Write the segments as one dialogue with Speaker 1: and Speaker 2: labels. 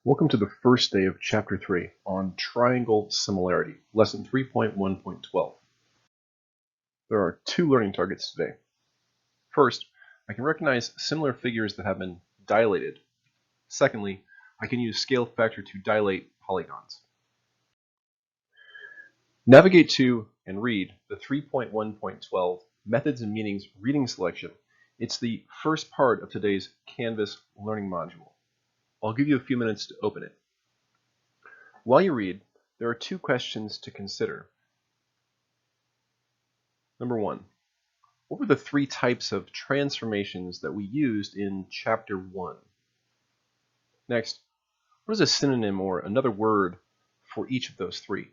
Speaker 1: Welcome to the first day of Chapter 3 on Triangle Similarity, Lesson 3.1.12. There are two learning targets today. First, I can recognize similar figures that have been dilated. Secondly, I can use scale factor to dilate polygons. Navigate to and read the 3.1.12 Methods and Meanings reading selection. It's the first part of today's Canvas learning module. I'll give you a few minutes to open it. While you read, there are two questions to consider. Number one, what were the three types of transformations that we used in Chapter 1? Next, what is a synonym or another word for each of those three?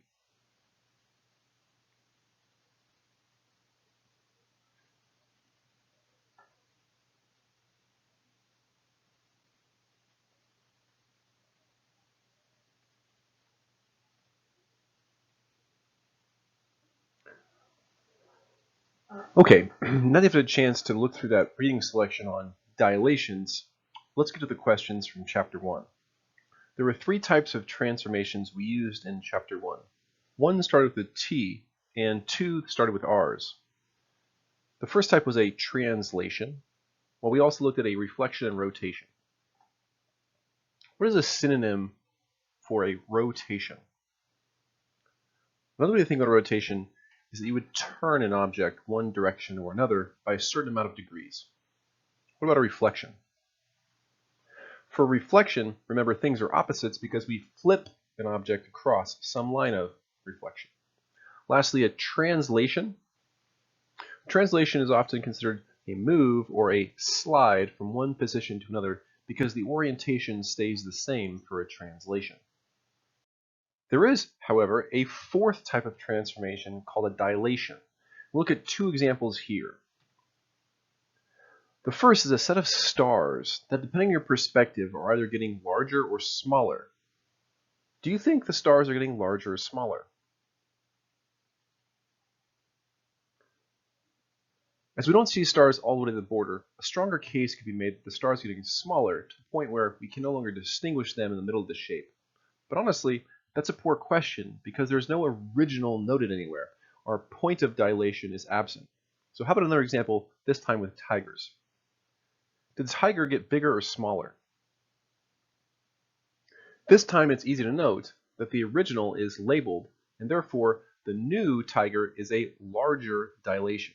Speaker 1: Okay, now that you've had a chance to look through that reading selection on dilations, let's get to the questions from Chapter 1. There were three types of transformations we used in Chapter 1. One started with a T, and two started with R's. The first type was a translation, while we also looked at a reflection and rotation. What is a synonym for a rotation? Another way to think about a rotation is that you would turn an object one direction or another by a certain amount of degrees. What about a reflection? For reflection, remember things are opposites because we flip an object across some line of reflection. Lastly, a translation. Translation is often considered a move or a slide from one position to another because the orientation stays the same for a translation. There is, however, a fourth type of transformation called a dilation. We'll look at two examples here. The first is a set of stars that, depending on your perspective, are either getting larger or smaller. Do you think the stars are getting larger or smaller? As we don't see stars all the way to the border, a stronger case could be made that the stars are getting smaller to the point where we can no longer distinguish them in the middle of the shape. But honestly, that's a poor question because there's no original noted anywhere. Our point of dilation is absent. So how about another example, this time with tigers? Did the tiger get bigger or smaller? This time it's easy to note that the original is labeled, and therefore the new tiger is a larger dilation.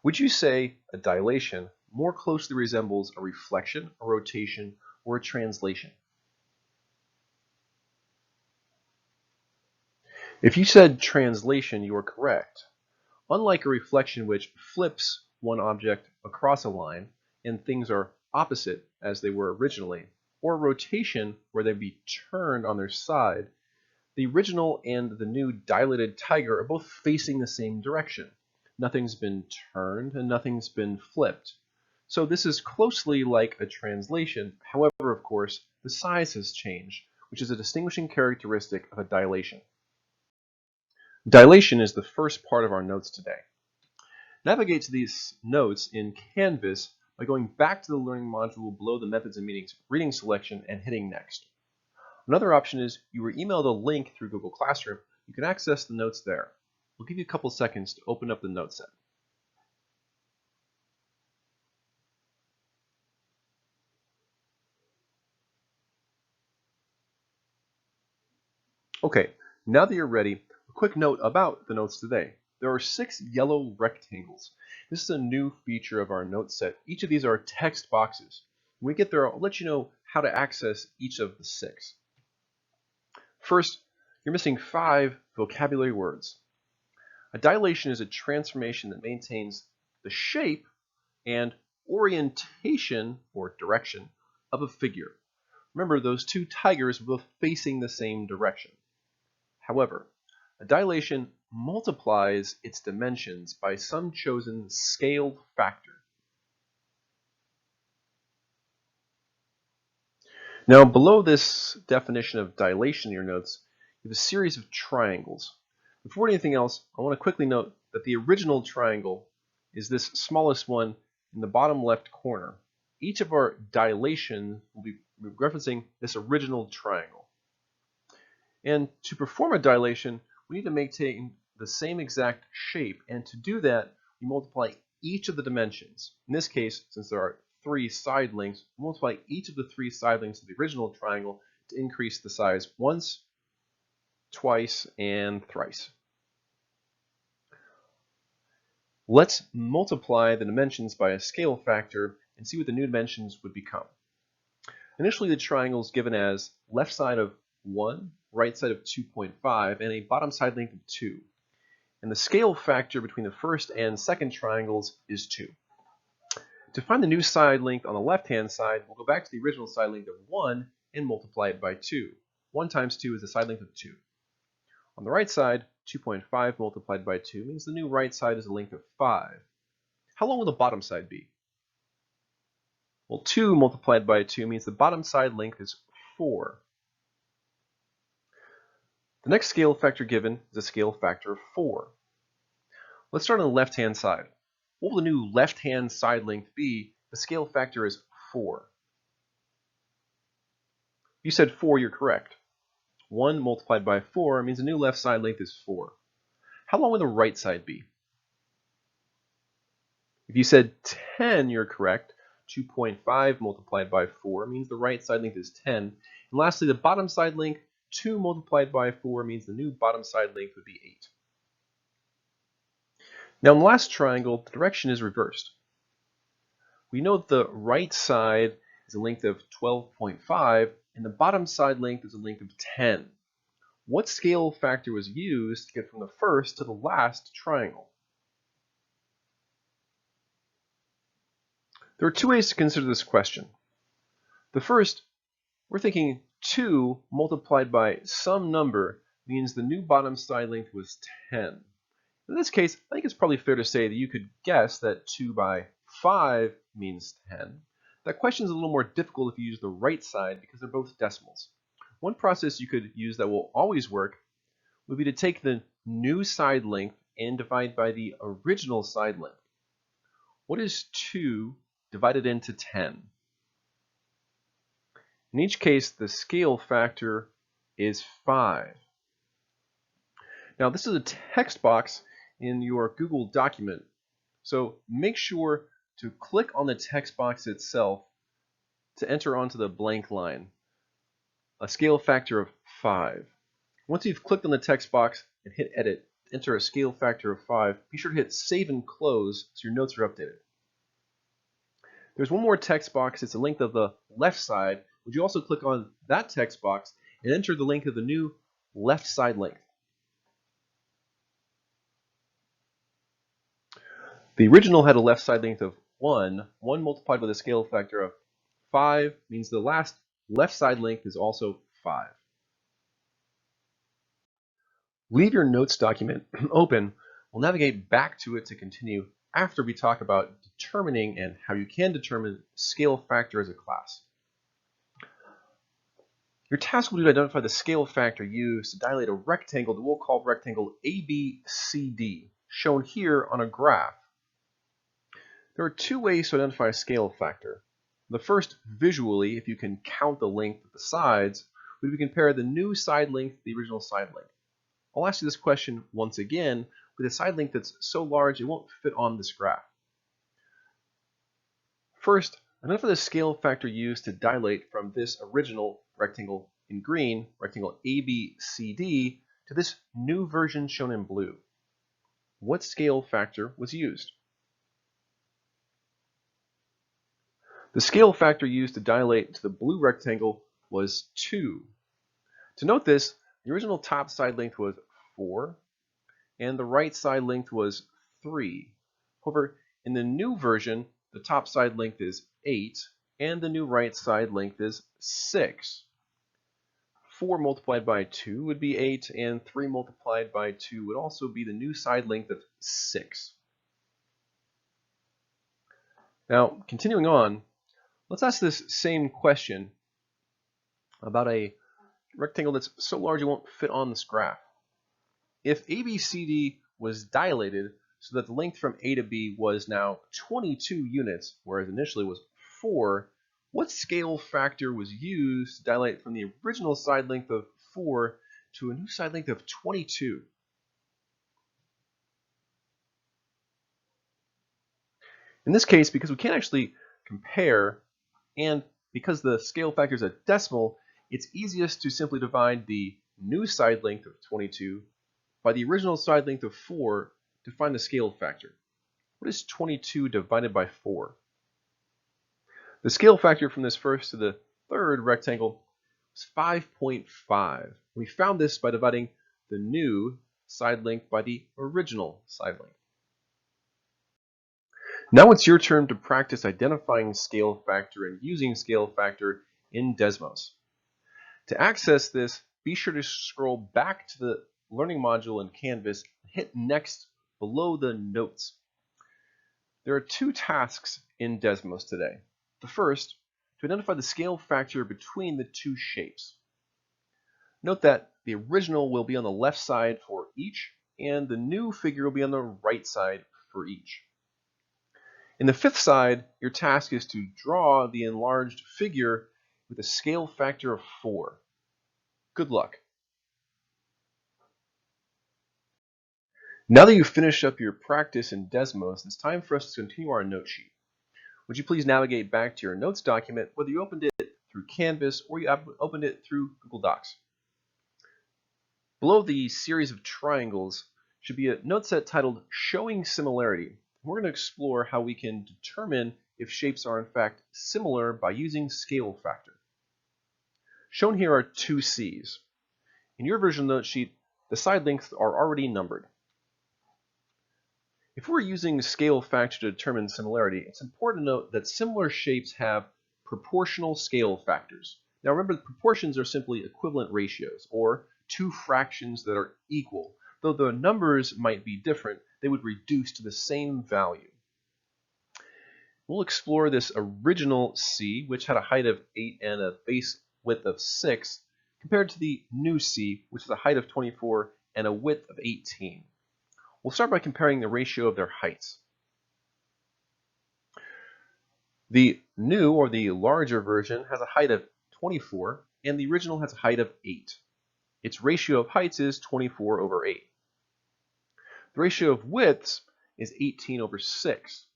Speaker 1: Would you say a dilation more closely resembles a reflection, a rotation, or a translation? If you said translation, you are correct. Unlike a reflection which flips one object across a line and things are opposite as they were originally, or a rotation where they'd be turned on their side, the original and the new dilated tiger are both facing the same direction. Nothing's been turned and nothing's been flipped. So this is closely like a translation. However, of course, the size has changed, which is a distinguishing characteristic of a dilation. Dilation is the first part of our notes today. Navigate to these notes in Canvas by going back to the learning module below the Methods and Meanings reading selection and hitting Next. Another option is you were emailed a link through Google Classroom. You can access the notes there. We'll give you a couple seconds to open up the note set. Okay, now that you're ready, a quick note about the notes today. There are 6 yellow rectangles. This is a new feature of our note set. Each of these are text boxes. When we get there, I'll let you know how to access each of the 6. First, you're missing 5 vocabulary words. A dilation is a transformation that maintains the shape and orientation or direction of a figure. Remember, those two tigers were both facing the same direction. However, a dilation multiplies its dimensions by some chosen scaled factor. Now, below this definition of dilation in your notes, you have a series of triangles. Before anything else, I want to quickly note that the original triangle is this smallest one in the bottom left corner. Each of our dilations will be We're referencing this original triangle. And to perform a dilation, we need to maintain the same exact shape. And to do that, we multiply each of the dimensions. In this case, since there are 3 side lengths, we multiply each of the 3 side lengths of the original triangle to increase the size once, twice, and thrice. Let's multiply the dimensions by a scale factor and see what the new dimensions would become. Initially, the triangle is given as left side of 1, right side of 2.5, and a bottom side length of 2. And the scale factor between the first and second triangles is 2. To find the new side length on the left-hand side, we'll go back to the original side length of 1 and multiply it by 2. 1 times 2 is the side length of 2. On the right side, 2.5 multiplied by 2 means the new right side is a length of 5. How long will the bottom side be? Well, 2 multiplied by 2 means the bottom side length is 4. The next scale factor given is a scale factor of 4. Let's start on the left-hand side. What will the new left-hand side length be if the scale factor is 4? If you said 4, you're correct. 1 multiplied by 4 means the new left side length is 4. How long will the right side be? If you said 10, you're correct. 2.5 multiplied by 4 means the right side length is 10. And lastly, the bottom side length, 2 multiplied by 4 means the new bottom side length would be 8. Now in the last triangle, the direction is reversed. We know that the right side is a length of 12.5 and the bottom side length is a length of 10. What scale factor was used to get from the first to the last triangle? There are 2 ways to consider this question. The first, we're thinking 2 multiplied by some number means the new bottom side length was 10. In this case, I think it's probably fair to say that you could guess that 2 by 5 means 10. That question is a little more difficult if you use the right side because they're both decimals. One process you could use that will always work would be to take the new side length and divide by the original side length. What is 2 divided into 10? In each case, the scale factor is 5. Now, this is a text box in your Google document, so make sure to click on the text box itself to enter onto the blank line, a scale factor of 5. Once you've clicked on the text box and hit edit, enter a scale factor of 5, be sure to hit save and close so your notes are updated. There's one more text box, it's the length of the left side. Would you also click on that text box and enter the length of the new left side length? The original had a left side length of 1. 1 multiplied with a scale factor of 5 means the last left side length is also 5. Leave your notes document open. We'll navigate back to it to continue after we talk about determining and how you can determine scale factor as a class. Your task will be to identify the scale factor used to dilate a rectangle that we'll call rectangle ABCD, shown here on a graph. There are 2 ways to identify a scale factor. The first, visually, if you can count the length of the sides, would be compare the new side length to the original side length. I'll ask you this question once again with a side length that's so large it won't fit on this graph. First, identify the scale factor used to dilate from this original rectangle in green, rectangle ABCD, to this new version shown in blue. What scale factor was used? The scale factor used to dilate to the blue rectangle was 2. To note this, the original top side length was 4, and the right side length was 3. However, in the new version, the top side length is 8, and the new right side length is 6. 4 multiplied by 2 would be 8, and 3 multiplied by 2 would also be the new side length of 6. Now, continuing on, let's ask this same question about a rectangle that's so large it won't fit on this graph. If ABCD was dilated so that the length from A to B was now 22 units, whereas initially was 4, What scale factor was used to dilate from the original side length of 4 to a new side length of 22? In this case, because we can't actually compare, and because the scale factor is a decimal, it's easiest to simply divide the new side length of 22 by the original side length of 4 to find the scale factor. What is 22 divided by 4? The scale factor from this first to the third rectangle is 5.5. We found this by dividing the new side length by the original side length. Now it's your turn to practice identifying scale factor and using scale factor in Desmos. To access this, be sure to scroll back to the Learning module in Canvas and hit Next below the Notes. There are two tasks in Desmos today. The first, to identify the scale factor between the two shapes. Note that the original will be on the left side for each, and the new figure will be on the right side for each. In the fifth side, your task is to draw the enlarged figure with a scale factor of 4. Good luck. Now that you've finished up your practice in Desmos, it's time for us to continue our note sheet. Would you please navigate back to your notes document, whether you opened it through Canvas or you opened it through Google Docs. Below the series of triangles should be a note set titled Showing Similarity. We're going to explore how we can determine if shapes are in fact similar by using scale factor. Shown here are two C's. In your version note sheet, the side lengths are already numbered. If we're using scale factor to determine similarity, it's important to note that similar shapes have proportional scale factors. Now remember, the proportions are simply equivalent ratios, or two fractions that are equal. Though the numbers might be different, they would reduce to the same value. We'll explore this original C, which had a height of 8 and a base width of 6, compared to the new C, which is a height of 24 and a width of 18. We'll start by comparing the ratio of their heights. The new, or the larger version, has a height of 24, and the original has a height of 8. Its ratio of heights is 24 over 8. The ratio of widths is 18 over 6.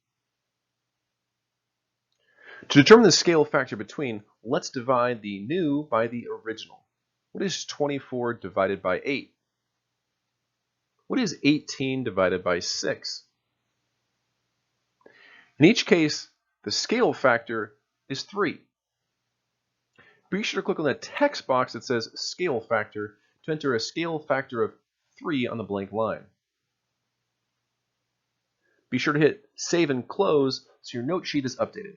Speaker 1: To determine the scale factor between, let's divide the new by the original. What is 24 divided by 8? What is 18 divided by 6? In each case, the scale factor is 3. Be sure to click on the text box that says scale factor to enter a scale factor of 3 on the blank line. Be sure to hit Save and Close so your note sheet is updated.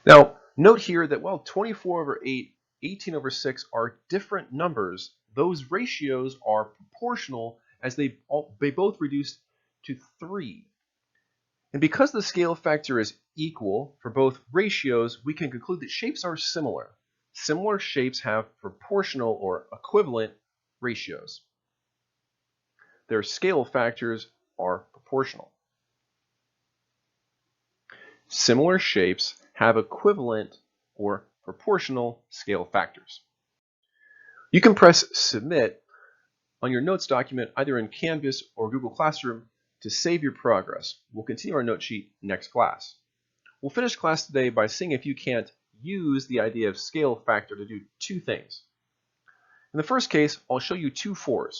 Speaker 1: Now, note here that while 24 over 8, 18 over 6 are different numbers, those ratios are proportional as they both reduce to 3. And because the scale factor is equal for both ratios, we can conclude that shapes are similar. Similar shapes have proportional or equivalent ratios. Their scale factors are proportional. Similar shapes have equivalent or proportional scale factors. You can press Submit on your notes document either in Canvas or Google Classroom to save your progress. We'll continue our note sheet next class. We'll finish class today by seeing if you can't use the idea of scale factor to do two things. In the first case, I'll show you two 4s.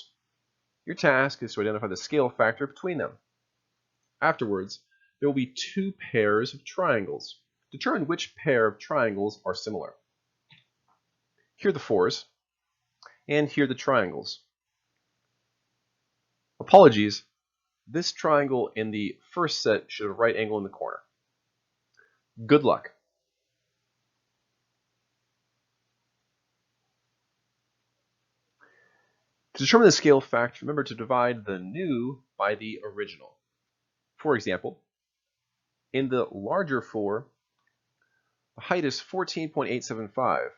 Speaker 1: Your task is to identify the scale factor between them. Afterwards, there will be two pairs of triangles. Determine which pair of triangles are similar. Here are the 4s, and here are the triangles. Apologies, this triangle in the first set should have a right angle in the corner. Good luck. To determine the scale factor, remember to divide the new by the original. For example, in the larger 4, the height is 14.875.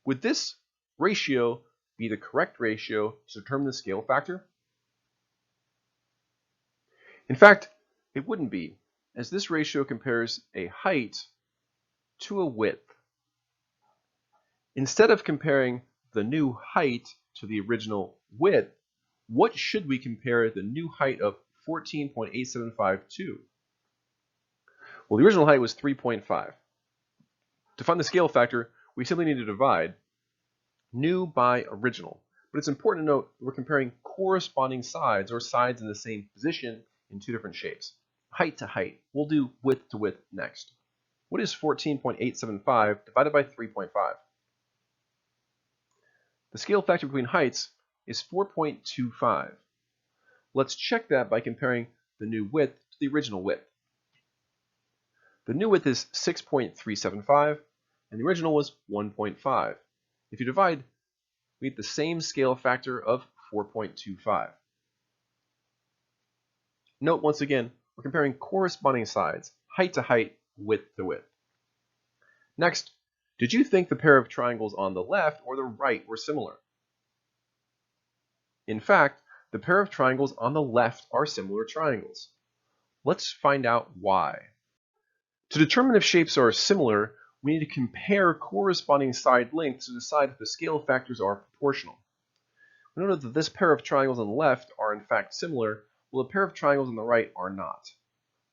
Speaker 1: Would this ratio be the correct ratio to determine the scale factor? In fact, it wouldn't be, as this ratio compares a height to a width. Instead of comparing the new height to the original width, what should we compare the new height of 14.875 to? Well, the original height was 3.5. To find the scale factor, we simply need to divide new by original. But it's important to note that we're comparing corresponding sides, or sides in the same position, in two different shapes. Height to height. We'll do width to width next. What is 14.875 divided by 3.5? The scale factor between heights is 4.25. Let's check that by comparing the new width to the original width. The new width is 6.375, and the original was 1.5. If you divide, we get the same scale factor of 4.25. Note once again, we're comparing corresponding sides, height to height, width to width. Next, did you think the pair of triangles on the left or the right were similar? In fact, the pair of triangles on the left are similar triangles. Let's find out why. To determine if shapes are similar, we need to compare corresponding side lengths to decide if the scale factors are proportional. We know that this pair of triangles on the left are in fact similar, while the pair of triangles on the right are not.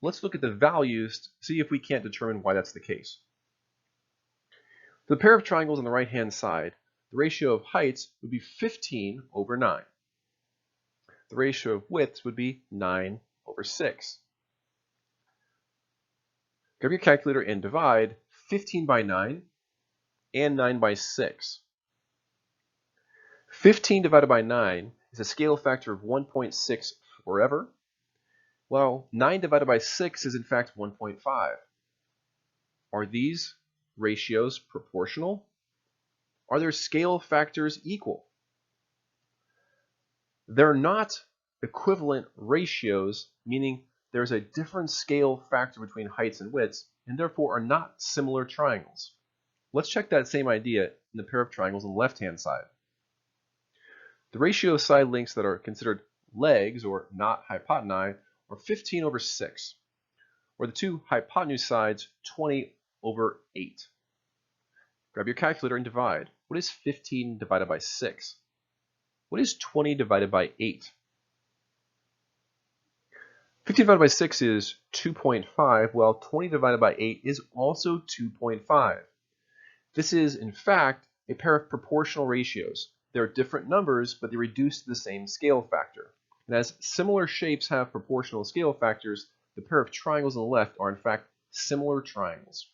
Speaker 1: Let's look at the values to see if we can't determine why that's the case. For the pair of triangles on the right-hand side, the ratio of heights would be 15 over 9. The ratio of widths would be 9 over 6. Grab your calculator and divide 15 by 9 and 9 by 6. 15 divided by 9 is a scale factor of 1.6 forever, while 9 divided by 6 is in fact 1.5. Are these ratios proportional? Are their scale factors equal? They're not equivalent ratios, meaning there's a different scale factor between heights and widths, and therefore are not similar triangles. Let's check that same idea in the pair of triangles on the left-hand side. The ratio of side lengths that are considered legs, or not hypotenusae, are 15 over 6, or the two hypotenuse sides 20 over 8. Grab your calculator and divide. What is 15 divided by 6? What is 20 divided by 8? 15 divided by 6 is 2.5, while 20 divided by 8 is also 2.5. This is, in fact, a pair of proportional ratios. They're different numbers, but they reduce to the same scale factor. And as similar shapes have proportional scale factors, the pair of triangles on the left are, in fact, similar triangles.